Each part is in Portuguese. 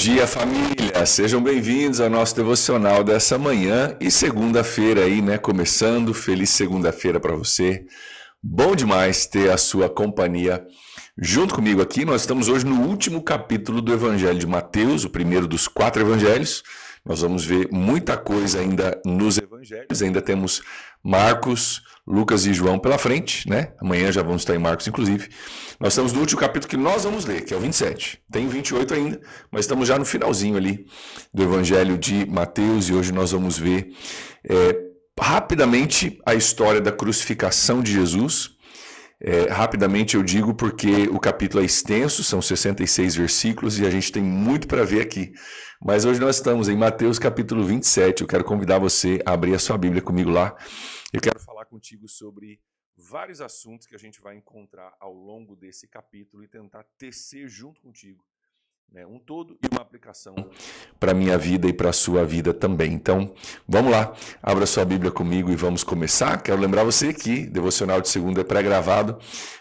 dia, família! Sejam bem-vindos ao nosso devocional dessa manhã e segunda-feira aí, né? Começando, feliz segunda-feira para você. Bom demais ter a sua companhia junto comigo aqui. Nós estamos hoje no último capítulo do Evangelho de Mateus, o primeiro dos 4 evangelhos. Nós vamos ver muita coisa ainda nos evangelhos, ainda temos Marcos, Lucas e João pela frente, né? Amanhã já vamos estar em Marcos, inclusive. Nós estamos no último capítulo que nós vamos ler, que é o 27. Tem 28 ainda, mas estamos já no finalzinho ali do Evangelho de Mateus e hoje nós vamos ver rapidamente a história da crucificação de Jesus. Rapidamente eu digo porque o capítulo é extenso, são 66 versículos e a gente tem muito para ver aqui. Mas hoje nós estamos em Mateus capítulo 27, eu quero convidar você a abrir a sua Bíblia comigo lá. Eu quero falar contigo sobre vários assuntos que a gente vai encontrar ao longo desse capítulo e tentar tecer junto contigo, né, um todo e uma aplicação para a minha vida e para a sua vida também. Então, vamos lá, abra sua Bíblia comigo e vamos começar. Quero lembrar você que devocional de segunda é pré-gravado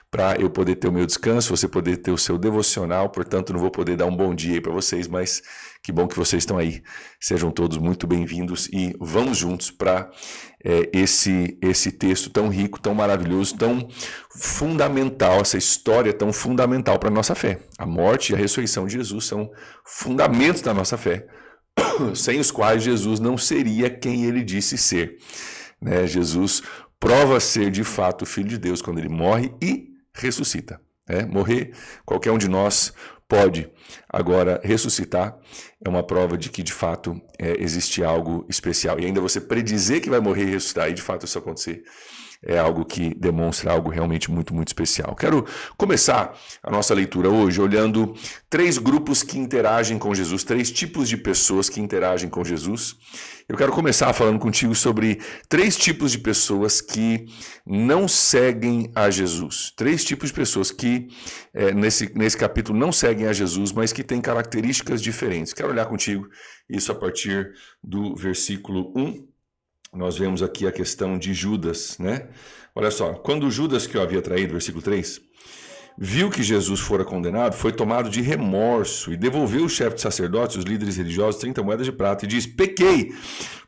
para eu poder ter o meu descanso, você poder ter o seu devocional, portanto não vou poder dar um bom dia aí para vocês, mas que bom que vocês estão aí. Sejam todos muito bem-vindos e vamos juntos para esse texto tão rico, tão maravilhoso, tão fundamental, essa história tão fundamental para a nossa fé. A morte e a ressurreição de Jesus são fundamentos da nossa fé, sem os quais Jesus não seria quem ele disse ser, né? Jesus prova ser de fato o Filho de Deus quando ele morre e ressuscita. Morrer, qualquer um de nós pode. Agora, ressuscitar é uma prova de que, de fato, existe algo especial. E ainda você predizer que vai morrer e ressuscitar, e de fato isso acontecer, é algo que demonstra algo realmente muito, muito especial. Quero começar a nossa leitura hoje olhando 3 grupos que interagem com Jesus, 3 tipos de pessoas que interagem com Jesus. Eu quero começar falando contigo sobre 3 tipos de pessoas que não seguem a Jesus. 3 tipos de pessoas que, nesse capítulo, não seguem a Jesus, mas que têm características diferentes. Quero olhar contigo isso a partir do versículo 1. Nós vemos aqui a questão de Judas, né? Olha só, quando Judas, que o havia traído, versículo 3, viu que Jesus fora condenado, foi tomado de remorso e devolveu o chefe de sacerdotes, os líderes religiosos, 30 moedas de prata e diz: pequei,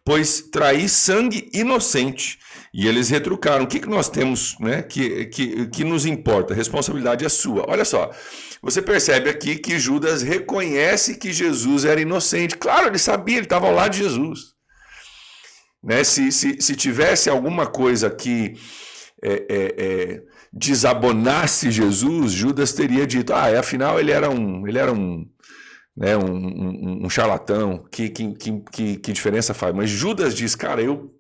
pois traí sangue inocente. E eles retrucaram: o que nós temos, né, que nos importa? A responsabilidade é sua. Olha só, você percebe aqui que Judas reconhece que Jesus era inocente. Claro, ele sabia, ele estava ao lado de Jesus. Né? Se tivesse alguma coisa que desabonasse Jesus, Judas teria dito: afinal ele era um charlatão, que diferença faz? Mas Judas diz: cara, eu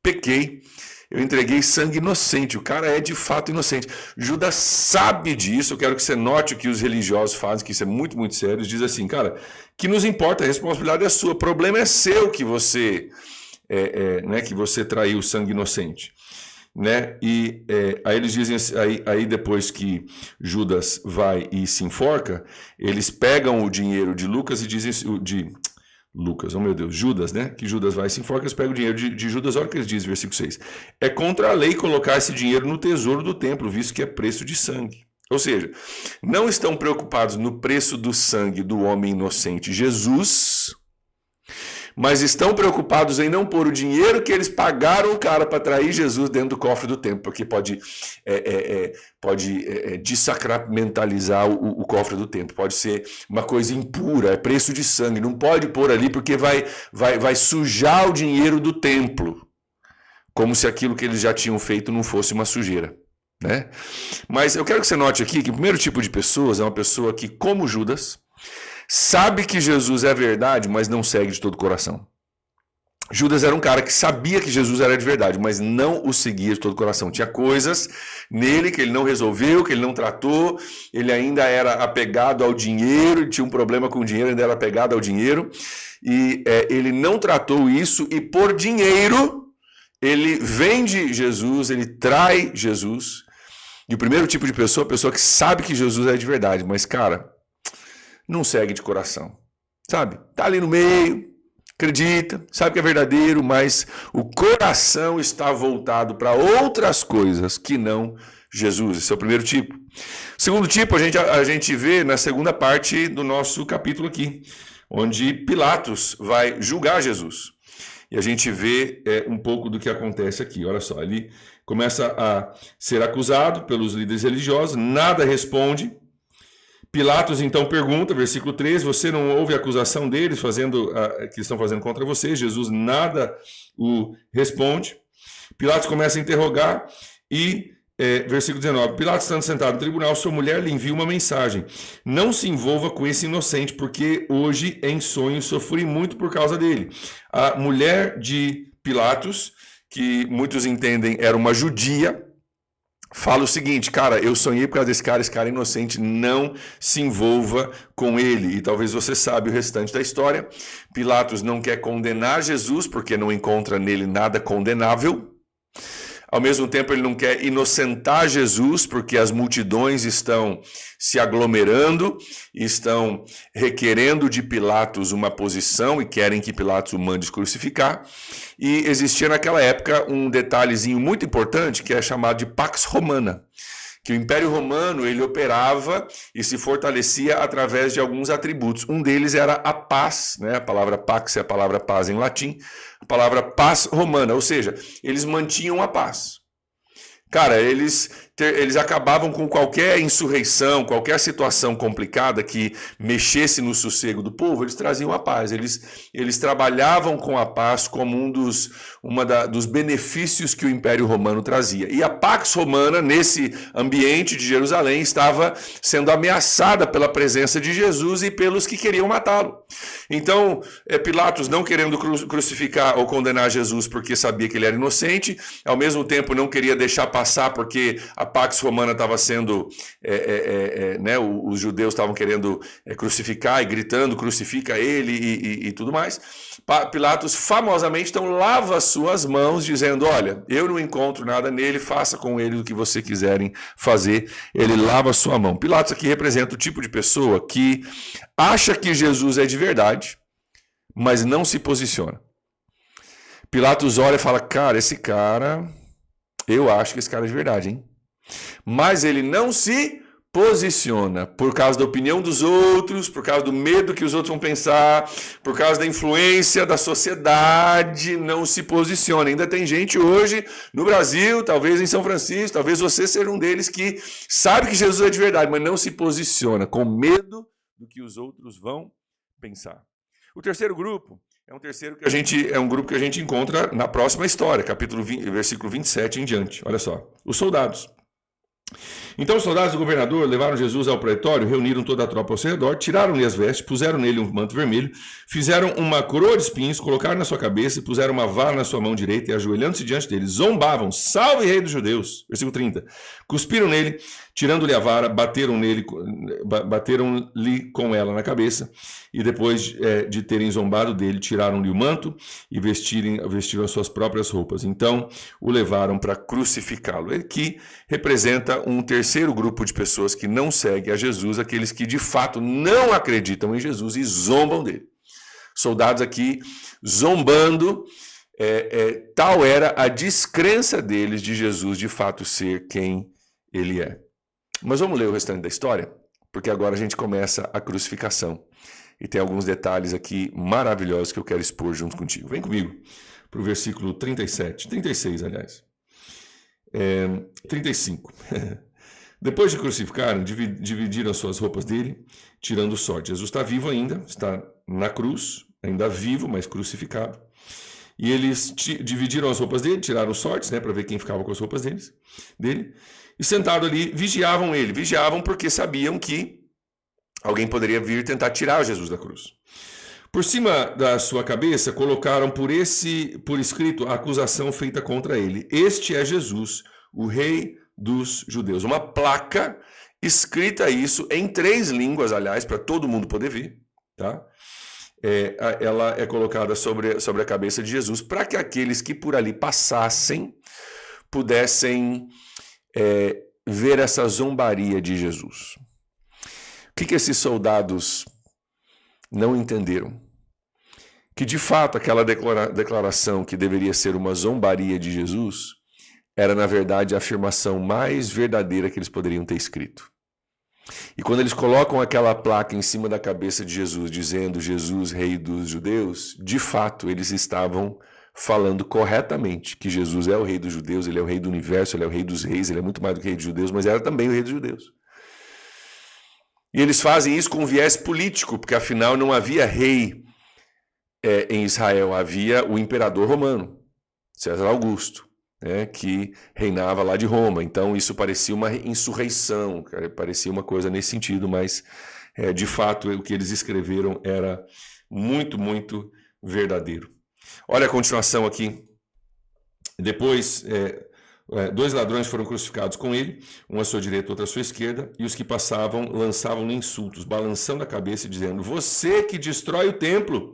pequei, eu entreguei sangue inocente, o cara é de fato inocente. Judas sabe disso. Eu quero que você note o que os religiosos fazem, que isso é muito, muito sério. Diz assim: cara, que nos importa, a responsabilidade é sua, o problema é seu que você... né, que você traiu sangue inocente, né? E aí eles dizem, aí depois que Judas vai e se enforca, eles pegam o dinheiro de Lucas e dizem de Lucas, oh meu Deus, Judas, né? Que Judas vai e se enforca, eles pegam o dinheiro de Judas. Olha o que eles dizem, versículo 6. É contra a lei colocar esse dinheiro no tesouro do templo, visto que é preço de sangue. Ou seja, não estão preocupados no preço do sangue do homem inocente Jesus, mas estão preocupados em não pôr o dinheiro que eles pagaram o cara para trair Jesus dentro do cofre do templo, porque pode desacramentalizar o cofre do templo, pode ser uma coisa impura, é preço de sangue, não pode pôr ali porque vai sujar o dinheiro do templo, como se aquilo que eles já tinham feito não fosse uma sujeira, né? Mas eu quero que você note aqui que o primeiro tipo de pessoas é uma pessoa que, como Judas, sabe que Jesus é verdade, mas não segue de todo o coração. Judas era um cara que sabia que Jesus era de verdade, mas não o seguia de todo o coração. Tinha coisas nele que ele não resolveu, que ele não tratou, ele ainda era apegado ao dinheiro, tinha um problema com o dinheiro, ainda era apegado ao dinheiro, e ele não tratou isso, e por dinheiro ele vende Jesus, ele trai Jesus. E o primeiro tipo de pessoa é a pessoa que sabe que Jesus é de verdade, mas, cara, não segue de coração, sabe? Tá ali no meio, acredita, sabe que é verdadeiro, mas o coração está voltado para outras coisas que não Jesus. Esse é o primeiro tipo. O segundo tipo a gente vê na segunda parte do nosso capítulo aqui. onde Pilatos vai julgar Jesus. E a gente vê um pouco do que acontece aqui. Olha só, ele começa a ser acusado pelos líderes religiosos, nada responde. Pilatos então pergunta, versículo 13, você não ouve a acusação deles que estão fazendo contra você? Jesus nada o responde. Pilatos começa a interrogar e, versículo 19, Pilatos estando sentado no tribunal, sua mulher lhe envia uma mensagem. Não se envolva com esse inocente, porque hoje em sonho sofri muito por causa dele. A mulher de Pilatos, que muitos entendem era uma judia, fala o seguinte, cara, eu sonhei por causa desse cara, esse cara é inocente, não se envolva com ele. E talvez você saiba o restante da história. Pilatos não quer condenar Jesus, porque não encontra nele nada condenável. Ao mesmo tempo, ele não quer inocentar Jesus, porque as multidões estão se aglomerando, estão requerendo de Pilatos uma posição e querem que Pilatos o mande crucificar. E existia naquela época um detalhezinho muito importante que é chamado de Pax Romana, que o Império Romano ele operava e se fortalecia através de alguns atributos. Um deles era a paz, né? A palavra pax é a palavra paz em latim, a palavra paz romana, ou seja, eles mantinham a paz. Cara, eles acabavam com qualquer insurreição, qualquer situação complicada que mexesse no sossego do povo, eles traziam a paz. Eles trabalhavam com a paz como dos benefícios que o Império Romano trazia. E a Pax Romana, nesse ambiente de Jerusalém, estava sendo ameaçada pela presença de Jesus e pelos que queriam matá-lo. Então, Pilatos não querendo crucificar ou condenar Jesus porque sabia que ele era inocente, ao mesmo tempo não queria deixar passar porque a Pax Romana estava sendo, né, os judeus estavam querendo crucificar e gritando, crucifica ele e tudo mais. Pilatos famosamente então lava as suas mãos dizendo, olha, eu não encontro nada nele, faça com ele o que você quiserem fazer. Ele lava a sua mão. Pilatos aqui representa o tipo de pessoa que acha que Jesus é de verdade, mas não se posiciona. Pilatos olha e fala, cara, esse cara, eu acho que esse cara é de verdade, hein? Mas ele não se posiciona por causa da opinião dos outros, por causa do medo que os outros vão pensar, por causa da influência da sociedade, não se posiciona. Ainda tem gente hoje no Brasil, talvez em São Francisco, talvez você seja um deles que sabe que Jesus é de verdade, mas não se posiciona com medo do que os outros vão pensar. O terceiro grupo é um grupo que a gente encontra na próxima história, capítulo 20, versículo 27 em diante. Olha só, os soldados. Então os soldados do governador levaram Jesus ao pretório, reuniram toda a tropa ao seu redor, tiraram-lhe as vestes, puseram nele um manto vermelho, fizeram uma coroa de espinhos, colocaram na sua cabeça, puseram uma vara na sua mão direita e ajoelhando-se diante dele, zombavam, salve rei dos judeus, versículo 30, cuspiram nele, tirando-lhe a vara, bateram-lhe com ela na cabeça, e depois de terem zombado dele, tiraram-lhe o manto e vestiram as suas próprias roupas. Então o levaram para crucificá-lo. Aqui representa um terceiro grupo de pessoas que não seguem a Jesus, aqueles que de fato não acreditam em Jesus e zombam dele. Soldados aqui zombando, tal era a descrença deles de Jesus de fato ser quem ele é. Mas vamos ler o restante da história, porque agora a gente começa a crucificação. E tem alguns detalhes aqui maravilhosos que eu quero expor junto contigo. Vem comigo para o versículo 36, aliás. 35. Depois de crucificarem, dividiram as suas roupas dele, tirando o sorte. Jesus está vivo ainda, está na cruz, ainda vivo, mas crucificado. E eles dividiram as roupas dele, tiraram os sortes, né, para ver quem ficava com as roupas dele. E sentado ali, vigiavam ele. Vigiavam porque sabiam que alguém poderia vir tentar tirar Jesus da cruz. Por cima da sua cabeça, colocaram por escrito a acusação feita contra ele. Este é Jesus, o rei dos judeus. Uma placa escrita isso em 3 línguas, aliás, para todo mundo poder ver. Tá? Ela é colocada sobre a cabeça de Jesus para que aqueles que por ali passassem pudessem ver essa zombaria de Jesus. O que esses soldados não entenderam? Que de fato aquela declaração que deveria ser uma zombaria de Jesus era na verdade a afirmação mais verdadeira que eles poderiam ter escrito. E quando eles colocam aquela placa em cima da cabeça de Jesus, dizendo Jesus, Rei dos Judeus, de fato eles estavam falando corretamente que Jesus é o Rei dos Judeus, ele é o Rei do Universo, ele é o Rei dos Reis, ele é muito mais do que Rei dos Judeus, mas era também o Rei dos Judeus. E eles fazem isso com um viés político, porque afinal não havia rei em Israel, havia o imperador romano, César Augusto, né, que reinava lá de Roma. Então isso parecia uma insurreição, parecia uma coisa nesse sentido, mas de fato o que eles escreveram era muito, muito verdadeiro. Olha a continuação aqui. Depois, 2 ladrões foram crucificados com ele, um à sua direita, outro à sua esquerda, e os que passavam lançavam-lhe insultos, balançando a cabeça e dizendo: você que destrói o templo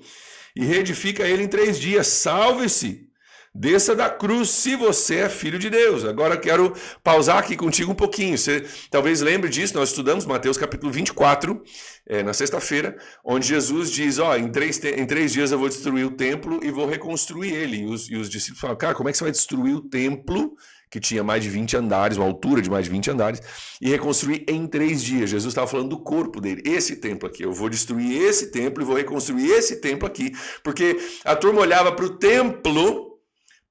e reedifica ele em 3 dias, salve-se! Desça da cruz se você é filho de Deus. Agora quero pausar aqui contigo um pouquinho. Você talvez lembre disso, nós estudamos Mateus capítulo 24, na sexta-feira, onde Jesus diz, em 3 dias eu vou destruir o templo e vou reconstruir ele. E os discípulos falam, cara, como é que você vai destruir o templo, que tinha mais de 20 andares, uma altura de mais de 20 andares, e reconstruir em 3 dias? Jesus estava falando do corpo dele, esse templo aqui. Eu vou destruir esse templo e vou reconstruir esse templo aqui. Porque a turma olhava para o templo,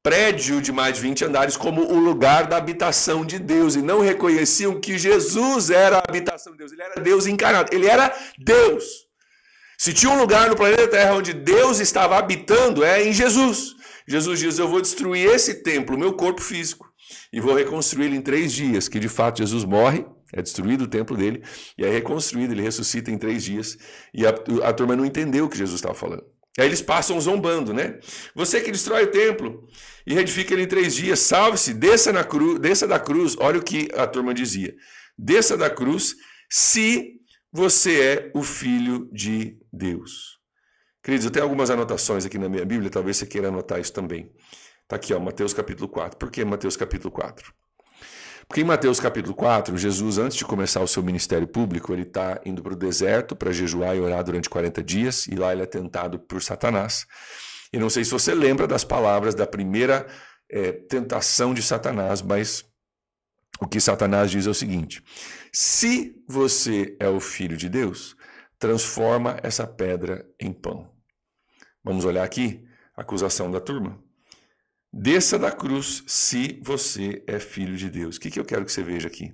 prédio de mais de 20 andares, como o lugar da habitação de Deus, e não reconheciam que Jesus era a habitação de Deus, ele era Deus encarnado, ele era Deus. Se tinha um lugar no planeta Terra onde Deus estava habitando, é em Jesus. Jesus diz, eu vou destruir esse templo, o meu corpo físico, e vou reconstruí-lo em 3 dias, que de fato Jesus morre, é destruído o templo dele, e é reconstruído, ele ressuscita em 3 dias, e a turma não entendeu o que Jesus estava falando. Aí eles passam zombando, né? Você que destrói o templo e reedifica ele em 3 dias, salve-se, desça da cruz. Olha o que a turma dizia. Desça da cruz se você é o Filho de Deus. Queridos, eu tenho algumas anotações aqui na minha Bíblia, talvez você queira anotar isso também. Está aqui, Mateus capítulo 4. Por que Mateus capítulo 4? Porque em Mateus capítulo 4, Jesus, antes de começar o seu ministério público, ele está indo para o deserto para jejuar e orar durante 40 dias, e lá ele é tentado por Satanás. E não sei se você lembra das palavras da primeira tentação de Satanás, mas o que Satanás diz é o seguinte: se você é o Filho de Deus, transforma essa pedra em pão. Vamos olhar aqui a acusação da turma. Desça da cruz se você é filho de Deus. O que eu quero que você veja aqui?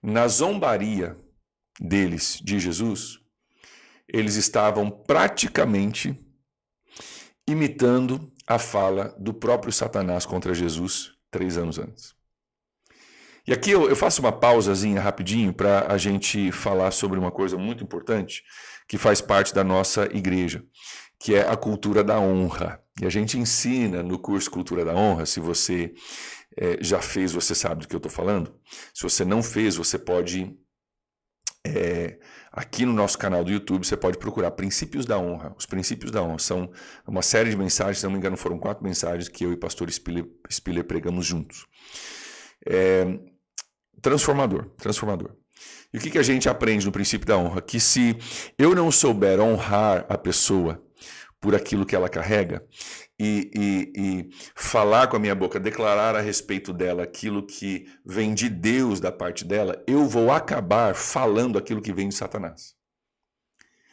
Na zombaria deles de Jesus, eles estavam praticamente imitando a fala do próprio Satanás contra Jesus 3 anos antes. E aqui eu faço uma pausazinha rapidinho para a gente falar sobre uma coisa muito importante que faz parte da nossa igreja, que é a cultura da honra. E a gente ensina no curso Cultura da Honra, se você já fez, você sabe do que eu estou falando. Se você não fez, você pode, aqui no nosso canal do YouTube, você pode procurar Princípios da Honra. Os Princípios da Honra são uma série de mensagens, se não me engano foram 4 mensagens que eu e o pastor Spiller pregamos juntos. Transformador. E o que a gente aprende no princípio da honra? Que se eu não souber honrar a pessoa por aquilo que ela carrega e falar com a minha boca, declarar a respeito dela aquilo que vem de Deus da parte dela, eu vou acabar falando aquilo que vem de Satanás.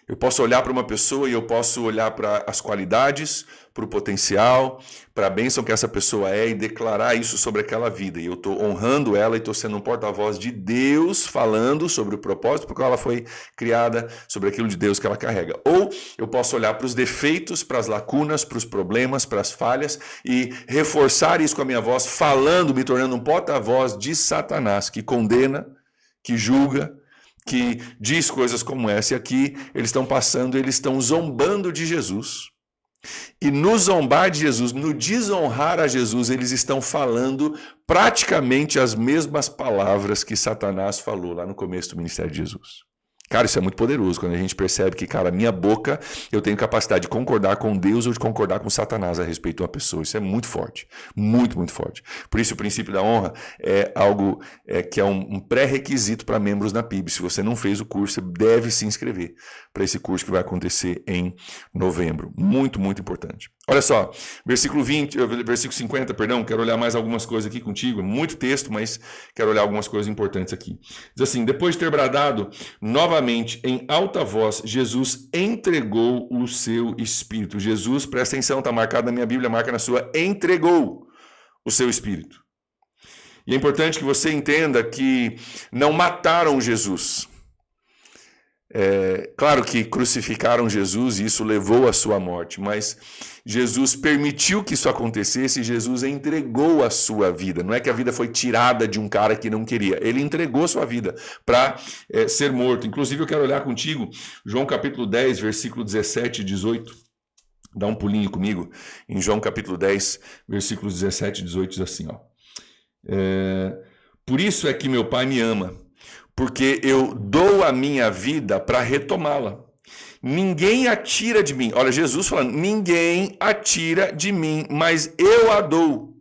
Eu posso olhar para uma pessoa e eu posso olhar para as qualidades, para o potencial, para a bênção que essa pessoa é e declarar isso sobre aquela vida. E eu estou honrando ela e estou sendo um porta-voz de Deus falando sobre o propósito por qual ela foi criada, sobre aquilo de Deus que ela carrega. Ou eu posso olhar para os defeitos, para as lacunas, para os problemas, para as falhas e reforçar isso com a minha voz, falando, me tornando um porta-voz de Satanás, que condena, que julga, que diz coisas como essa, e aqui eles estão zombando de Jesus. E no zombar de Jesus, no desonrar a Jesus, eles estão falando praticamente as mesmas palavras que Satanás falou lá no começo do ministério de Jesus. Cara, isso é muito poderoso, quando a gente percebe que, cara, a minha boca, eu tenho capacidade de concordar com Deus ou de concordar com Satanás a respeito de uma pessoa. Isso é muito forte, muito, muito forte. Por isso, o princípio da honra é algo que é um pré-requisito para membros da PIB. Se você não fez o curso, você deve se inscrever para esse curso que vai acontecer em novembro. Muito, muito importante. Olha só, versículo 50, perdão, quero olhar mais algumas coisas aqui contigo, muito texto, mas quero olhar algumas coisas importantes aqui. Diz assim, depois de ter bradado novamente em alta voz, Jesus entregou o seu espírito. Jesus, presta atenção, está marcado na minha Bíblia, marca na sua, entregou o seu espírito. E é importante que você entenda que não mataram Jesus. Claro que crucificaram Jesus e isso levou à sua morte, mas Jesus permitiu que isso acontecesse e Jesus entregou a sua vida. Não é que a vida foi tirada de um cara que não queria, ele entregou a sua vida para ser morto. Inclusive eu quero olhar contigo, João capítulo 10, versículo 17 e 18. Dá um pulinho comigo, em João capítulo 10, versículos 17 e 18 diz assim, ó. Por isso é que meu Pai me ama, porque eu dou a minha vida para retomá-la. Ninguém a tira de mim. Olha, Jesus falando, ninguém a tira de mim, mas eu a dou.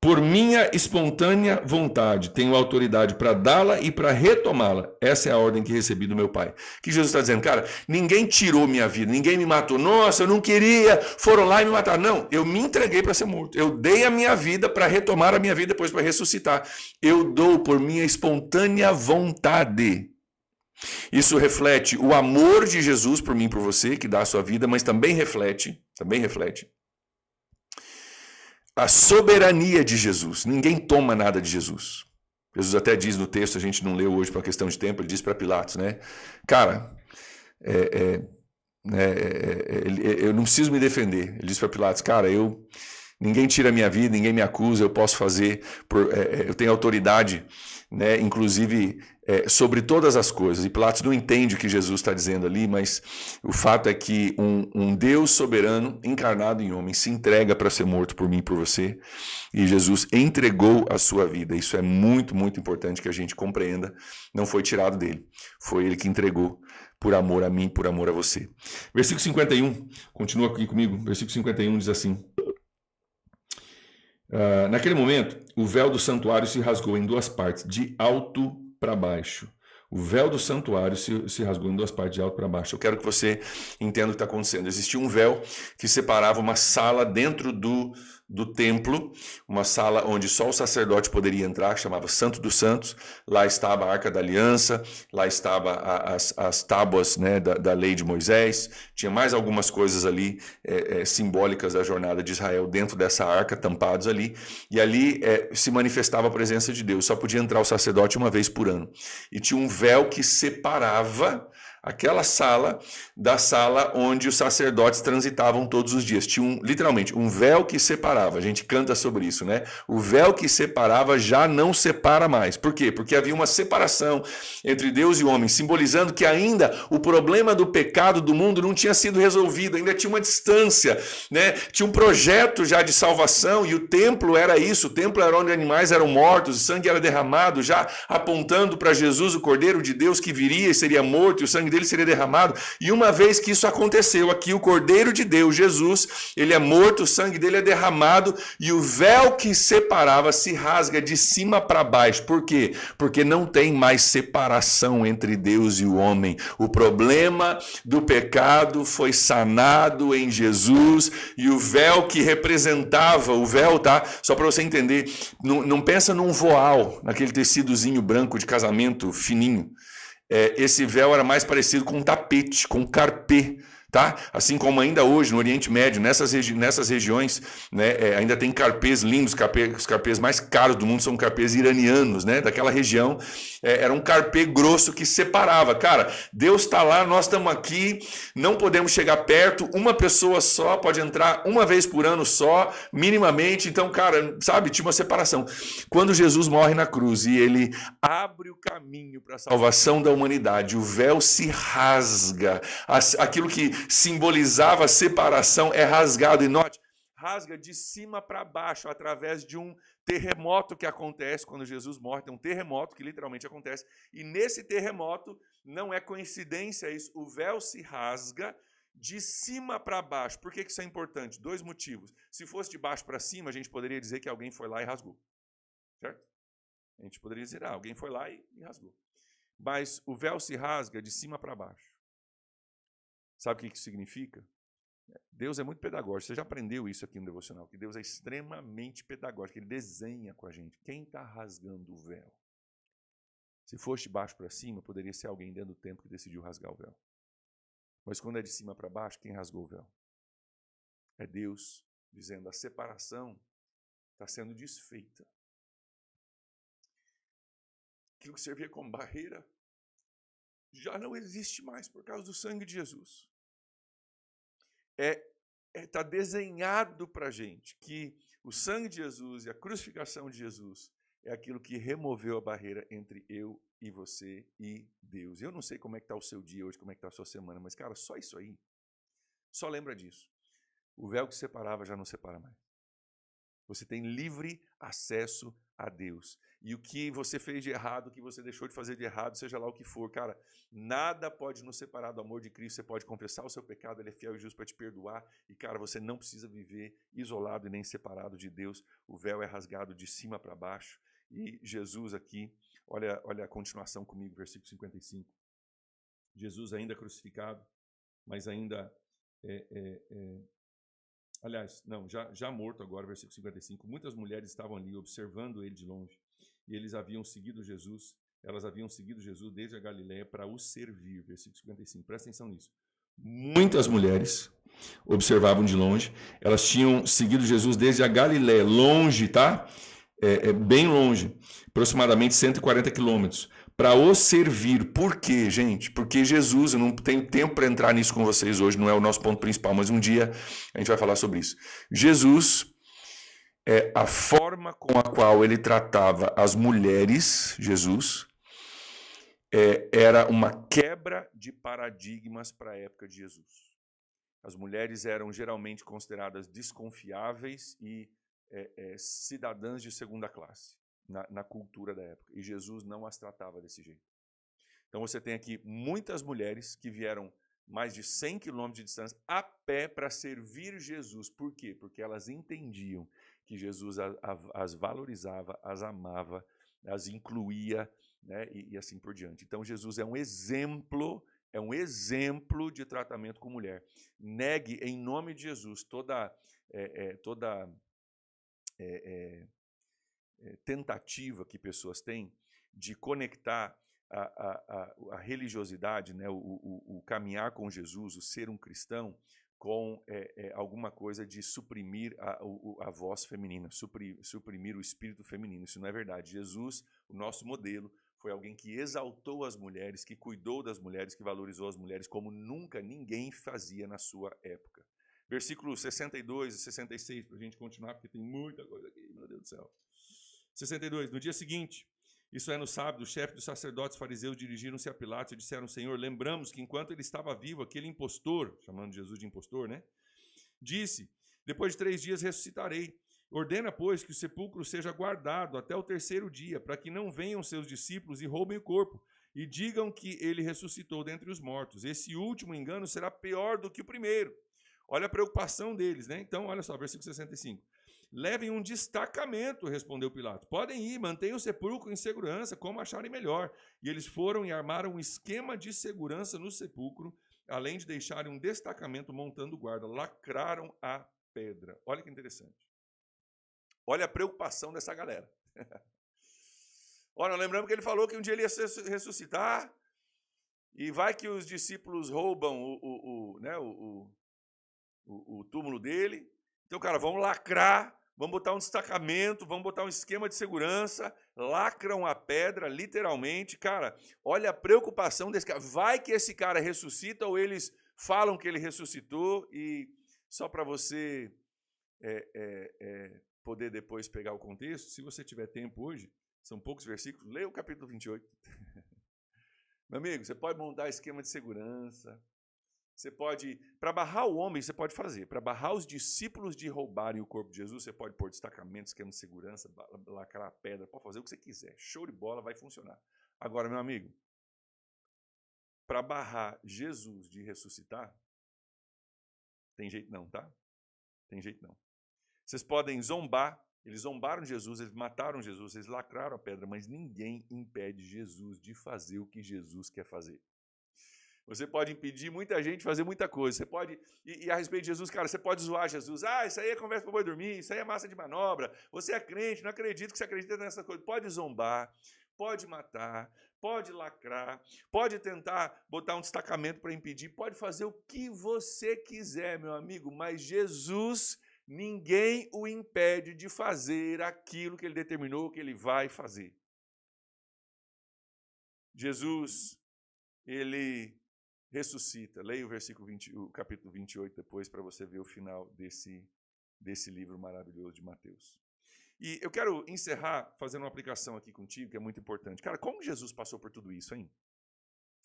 Por minha espontânea vontade, tenho autoridade para dá-la e para retomá-la. Essa é a ordem que recebi do meu Pai. Que Jesus está dizendo, cara, ninguém tirou minha vida, ninguém me matou. Nossa, eu não queria, foram lá e me mataram. Não, eu me entreguei para ser morto. Eu dei a minha vida para retomar a minha vida depois para ressuscitar. Eu dou por minha espontânea vontade. Isso reflete o amor de Jesus por mim e por você, que dá a sua vida, mas também reflete a soberania de Jesus. Ninguém toma nada de Jesus. Jesus até diz no texto, a gente não leu hoje por uma questão de tempo, ele diz para Pilatos, né? Cara, eu não preciso me defender. Ele diz para Pilatos, cara, ninguém tira a minha vida, ninguém me acusa, eu posso fazer, eu tenho autoridade, né, inclusive sobre todas as coisas. E Pilatos não entende o que Jesus está dizendo ali, mas o fato é que um Deus soberano, encarnado em homem, se entrega para ser morto por mim e por você, e Jesus entregou a sua vida. Isso é muito, muito importante que a gente compreenda. Não foi tirado dele, foi ele que entregou por amor a mim, por amor a você. Versículo 51, continua aqui comigo, versículo 51 diz assim, naquele momento, o véu do santuário se rasgou em duas partes, de alto para baixo. O véu do santuário se rasgou em duas partes, de alto para baixo. Eu quero que você entenda o que está acontecendo. Existia um véu que separava uma sala dentro do templo, uma sala onde só o sacerdote poderia entrar, que chamava Santo dos Santos. Lá estava a Arca da Aliança, lá estava as tábuas, né, da lei de Moisés. Tinha mais algumas coisas ali simbólicas da jornada de Israel dentro dessa arca, tampados ali. E ali se manifestava a presença de Deus. Só podia entrar o sacerdote uma vez por ano. E tinha um véu que separava aquela sala da sala onde os sacerdotes transitavam todos os dias. Tinha literalmente um véu que separava. A gente canta sobre isso, né? O véu que separava já não separa mais. Por quê? Porque havia uma separação entre Deus e o homem, simbolizando que ainda o problema do pecado do mundo não tinha sido resolvido, ainda tinha uma distância, né? Tinha um projeto já de salvação e o templo era isso. O templo era onde animais eram mortos, o sangue era derramado, já apontando para Jesus, o Cordeiro de Deus que viria e seria morto, e o sangue dele seria derramado. E uma vez que isso aconteceu aqui, o Cordeiro de Deus, Jesus, ele é morto, o sangue dele é derramado e o véu que separava se rasga de cima para baixo. Por quê? Porque não tem mais separação entre Deus e o homem. O problema do pecado foi sanado em Jesus e o véu que representava, o véu, tá? Só para você entender, não pensa num voal, naquele tecidozinho branco de casamento fininho. Esse véu era mais parecido com um tapete, com um carpê, tá? Assim como ainda hoje no Oriente Médio, nessas regiões, né, ainda tem carpês lindos, os carpês mais caros do mundo são carpês iranianos, né? Daquela região, era um carpê grosso que separava. Cara, Deus está lá, nós estamos aqui, não podemos chegar perto, uma pessoa só pode entrar uma vez por ano só, minimamente. Então, cara, sabe, tinha uma separação. Quando Jesus morre na cruz e ele abre o caminho para a salvação da humanidade, o véu se rasga, aquilo que simbolizava a separação é rasgado. E note, rasga de cima para baixo, através de um terremoto que acontece quando Jesus morre. Tem um terremoto que literalmente acontece. E nesse terremoto, não é coincidência isso, o véu se rasga de cima para baixo. Por que isso é importante? 2 motivos. Se fosse de baixo para cima, a gente poderia dizer que alguém foi lá e rasgou. Certo? A gente poderia dizer, alguém foi lá e rasgou. Mas o véu se rasga de cima para baixo. Sabe o que isso significa? Deus é muito pedagógico. Você já aprendeu isso aqui no devocional, que Deus é extremamente pedagógico. Ele desenha com a gente. Quem está rasgando o véu? Se fosse de baixo para cima, poderia ser alguém dentro do templo que decidiu rasgar o véu. Mas quando é de cima para baixo, quem rasgou o véu? É Deus dizendo, a separação está sendo desfeita. Aquilo que servia como barreira já não existe mais por causa do sangue de Jesus. Está desenhado para a gente que o sangue de Jesus e a crucificação de Jesus é aquilo que removeu a barreira entre eu e você e Deus. Eu não sei como é que está o seu dia hoje, como é que está a sua semana, mas, cara, só isso aí, só lembra disso. O véu que separava já não separa mais. Você tem livre acesso a Deus. E o que você fez de errado, o que você deixou de fazer de errado, seja lá o que for, cara, nada pode nos separar do amor de Cristo. Você pode confessar o seu pecado, Ele é fiel e justo para te perdoar. E, cara, você não precisa viver isolado e nem separado de Deus. O véu é rasgado de cima para baixo. E Jesus aqui, olha a continuação comigo, versículo 55. Jesus ainda crucificado, mas ainda... Aliás, não, já morto agora, versículo 55. Muitas mulheres estavam ali observando ele de longe, e elas haviam seguido Jesus desde a Galiléia para o servir, versículo 55. Presta atenção nisso. Muitas mulheres observavam de longe, elas tinham seguido Jesus desde a Galiléia, longe, tá? Bem longe, aproximadamente 140 quilômetros, para o servir. Por quê, gente? Porque Jesus, eu não tenho tempo para entrar nisso com vocês hoje, não é o nosso ponto principal, mas um dia a gente vai falar sobre isso. Jesus, a forma com a qual ele tratava as mulheres, Jesus, era uma quebra de paradigmas para a época de Jesus. As mulheres eram geralmente consideradas desconfiáveis e cidadãs de segunda classe na cultura da época. E Jesus não as tratava desse jeito. Então você tem aqui muitas mulheres que vieram mais de 100 quilômetros de distância a pé para servir Jesus. Por quê? Porque elas entendiam que Jesus as valorizava, as amava, as incluía, né, e assim por diante. Então Jesus é um exemplo de tratamento com mulher. Negue em nome de Jesus toda tentativa que pessoas têm de conectar a religiosidade, né, o caminhar com Jesus, o ser um cristão, com alguma coisa de suprimir a voz feminina, suprimir o espírito feminino. Isso não é verdade. Jesus, o nosso modelo, foi alguém que exaltou as mulheres, que cuidou das mulheres, que valorizou as mulheres como nunca ninguém fazia na sua época. Versículos 62 e 66, para a gente continuar, porque tem muita coisa aqui, meu Deus do céu. 62, no dia seguinte, isso é no sábado, os chefes dos sacerdotes fariseus dirigiram-se a Pilatos e disseram, Senhor, lembramos que enquanto ele estava vivo, aquele impostor, chamando Jesus de impostor, né? Disse, depois de 3 dias ressuscitarei. Ordena, pois, que o sepulcro seja guardado até o 3º dia, para que não venham seus discípulos e roubem o corpo, e digam que ele ressuscitou dentre os mortos. Esse último engano será pior do que o primeiro. Olha a preocupação deles, né? Então, olha só, versículo 65. Levem um destacamento, respondeu Pilatos. Podem ir, mantenham o sepulcro em segurança, como acharem melhor. E eles foram e armaram um esquema de segurança no sepulcro, além de deixarem um destacamento montando guarda. Lacraram a pedra. Olha que interessante. Olha a preocupação dessa galera. Olha, lembramos que ele falou que um dia ele ia ressuscitar, e vai que os discípulos roubam o túmulo dele. Então, cara, vamos lacrar, vamos botar um destacamento, vamos botar um esquema de segurança, lacram a pedra, literalmente. Cara, olha a preocupação desse cara. Vai que esse cara ressuscita ou eles falam que ele ressuscitou, e só para você poder depois pegar o contexto, se você tiver tempo hoje, são poucos versículos, leia o capítulo 28. Meu amigo, você pode montar esquema de segurança, Você pode, para barrar o homem, você pode fazer. Para barrar os discípulos de roubarem o corpo de Jesus, você pode pôr destacamento, esquema de segurança, lacrar a pedra, pode fazer o que você quiser. Show de bola, vai funcionar. Agora, meu amigo, para barrar Jesus de ressuscitar, tem jeito não, tá? Tem jeito não. Vocês podem zombar, eles zombaram de Jesus, eles mataram Jesus, eles lacraram a pedra, mas ninguém impede Jesus de fazer o que Jesus quer fazer. Você pode impedir muita gente de fazer muita coisa. Você pode, e a respeito de Jesus, cara, você pode zoar Jesus. Ah, isso aí é conversa para boi dormir, isso aí é massa de manobra. Você é crente, não acredito que você acredita nessa coisa. Pode zombar, pode matar, pode lacrar, pode tentar botar um destacamento para impedir, pode fazer o que você quiser, meu amigo, mas Jesus, ninguém o impede de fazer aquilo que ele determinou que ele vai fazer. Jesus, ele ressuscita. Leia o capítulo 28 depois para você ver o final desse livro maravilhoso de Mateus. E eu quero encerrar fazendo uma aplicação aqui contigo, que é muito importante. Cara, como Jesus passou por tudo isso, hein?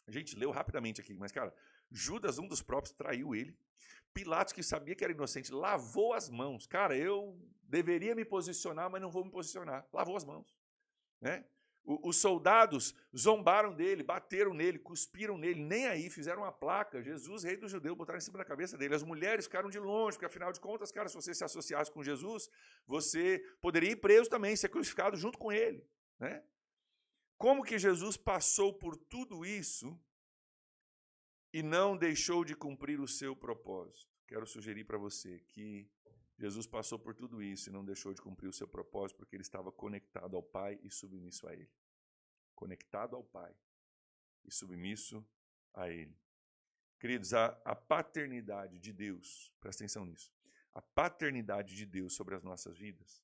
A gente leu rapidamente aqui, mas, cara, Judas, um dos próprios, traiu ele. Pilatos, que sabia que era inocente, lavou as mãos. Cara, eu deveria me posicionar, mas não vou me posicionar. Lavou as mãos, né? Os soldados zombaram dele, bateram nele, cuspiram nele, nem aí, fizeram uma placa, Jesus, rei dos judeus, botaram em cima da cabeça dele. As mulheres ficaram de longe, porque afinal de contas, cara, se você se associasse com Jesus, você poderia ir preso também, ser crucificado junto com ele, né? Como que Jesus passou por tudo isso e não deixou de cumprir o seu propósito? Quero sugerir para você que Jesus passou por tudo isso e não deixou de cumprir o seu propósito porque ele estava conectado ao Pai e submisso a Ele. Conectado ao Pai e submisso a Ele. Queridos, a paternidade de Deus, presta atenção nisso, a paternidade de Deus sobre as nossas vidas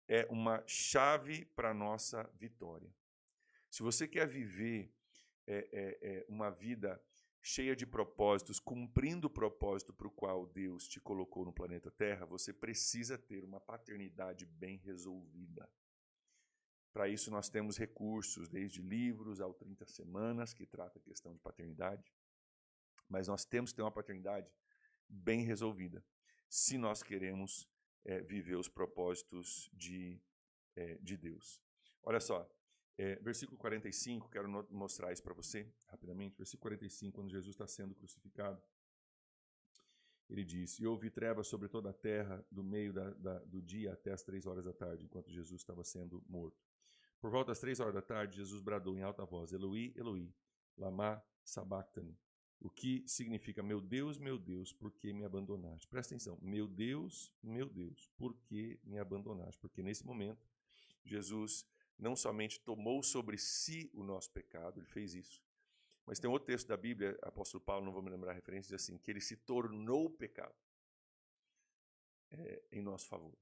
é uma chave para a nossa vitória. Se você quer viver uma vida cheia de propósitos, cumprindo o propósito para o qual Deus te colocou no planeta Terra, você precisa ter uma paternidade bem resolvida. Para isso nós temos recursos, desde livros ao 30 Semanas, que trata a questão de paternidade, mas nós temos que ter uma paternidade bem resolvida, se nós queremos viver os propósitos de Deus. Olha só, versículo 45, quero mostrar isso para você rapidamente. Versículo 45, quando Jesus está sendo crucificado, ele diz: E houve trevas sobre toda a terra, do meio do dia até as 3 horas da tarde, enquanto Jesus estava sendo morto. Por volta das 3 horas da tarde, Jesus bradou em alta voz: Eloi, Eloi, lama sabachthani. O que significa: meu Deus, por que me abandonaste? Presta atenção: meu Deus, por que me abandonaste? Porque nesse momento, Jesus não somente tomou sobre si o nosso pecado, ele fez isso, mas tem outro texto da Bíblia, apóstolo Paulo, não vou me lembrar a referência, diz assim, que ele se tornou pecado em nosso favor.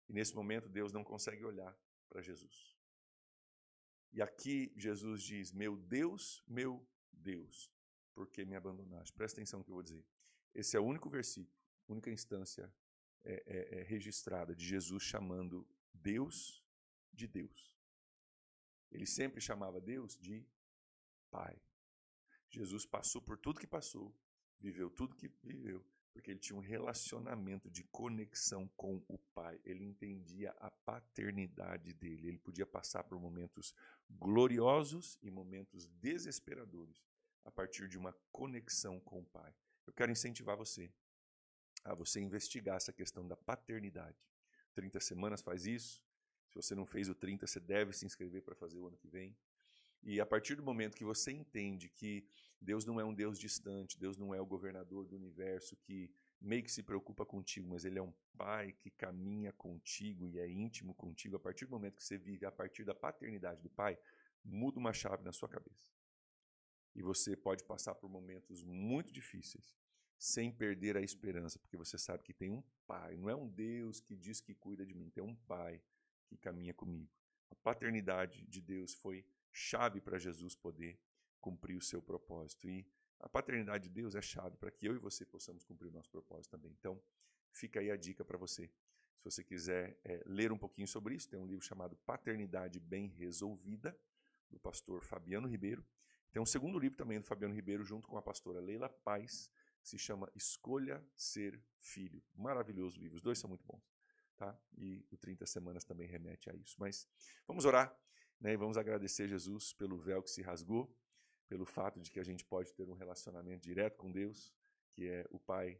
E nesse momento Deus não consegue olhar para Jesus. E aqui Jesus diz: meu Deus, por que me abandonaste? Presta atenção no que eu vou dizer. Esse é o único versículo, única instância registrada de Jesus chamando Deus de Deus. Ele sempre chamava Deus de Pai. Jesus passou por tudo que passou, viveu tudo que viveu, porque ele tinha um relacionamento de conexão com o Pai. Ele entendia a paternidade dele. Ele podia passar por momentos gloriosos e momentos desesperadores a partir de uma conexão com o Pai. Eu quero incentivar você a você investigar essa questão da paternidade. 30 Semanas faz isso. Se você não fez o 30, você deve se inscrever para fazer o ano que vem. E a partir do momento que você entende que Deus não é um Deus distante, Deus não é o governador do universo que meio que se preocupa contigo, mas Ele é um Pai que caminha contigo e é íntimo contigo, a partir do momento que você vive a partir da paternidade do Pai, muda uma chave na sua cabeça. E você pode passar por momentos muito difíceis, sem perder a esperança, porque você sabe que tem um Pai, não é um Deus que diz que cuida de mim, tem um Pai que caminha comigo. A paternidade de Deus foi chave para Jesus poder cumprir o seu propósito. E a paternidade de Deus é chave para que eu e você possamos cumprir o nosso propósito também. Então, fica aí a dica para você. Se você quiser ler um pouquinho sobre isso, tem um livro chamado Paternidade Bem Resolvida, do pastor Fabiano Ribeiro. Tem um segundo livro também do Fabiano Ribeiro, junto com a pastora Leila Paz, que se chama Escolha Ser Filho. Maravilhoso livro, os dois são muito bons. Tá? E o 30 Semanas também remete a isso. Mas vamos orar, né? E vamos agradecer Jesus pelo véu que se rasgou, pelo fato de que a gente pode ter um relacionamento direto com Deus, que é o Pai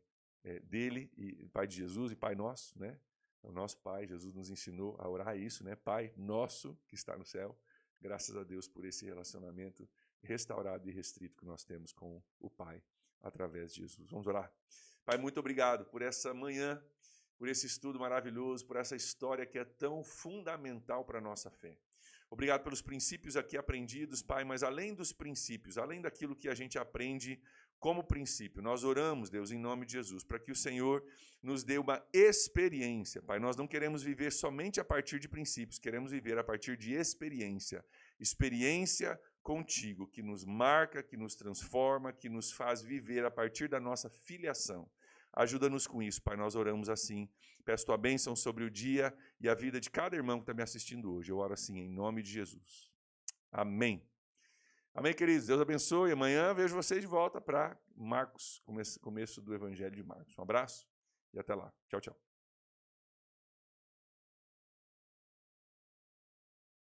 dele, e o Pai de Jesus e Pai nosso, né? O nosso Pai, Jesus nos ensinou a orar isso, né? Pai nosso que está no céu, graças a Deus por esse relacionamento restaurado e restrito que nós temos com o Pai através de Jesus. Vamos orar. Pai, muito obrigado por essa manhã, por esse estudo maravilhoso, por essa história que é tão fundamental para a nossa fé. Obrigado pelos princípios aqui aprendidos, Pai, mas além dos princípios, além daquilo que a gente aprende como princípio, nós oramos, Deus, em nome de Jesus, para que o Senhor nos dê uma experiência, Pai. Nós não queremos viver somente a partir de princípios, queremos viver a partir de experiência. Experiência contigo, que nos marca, que nos transforma, que nos faz viver a partir da nossa filiação. Ajuda-nos com isso, Pai, nós oramos assim. Peço tua bênção sobre o dia e a vida de cada irmão que está me assistindo hoje. Eu oro assim, em nome de Jesus. Amém. Amém, queridos? Deus abençoe. Amanhã vejo vocês de volta para Marcos, começo do Evangelho de Marcos. Um abraço e até lá. Tchau, tchau.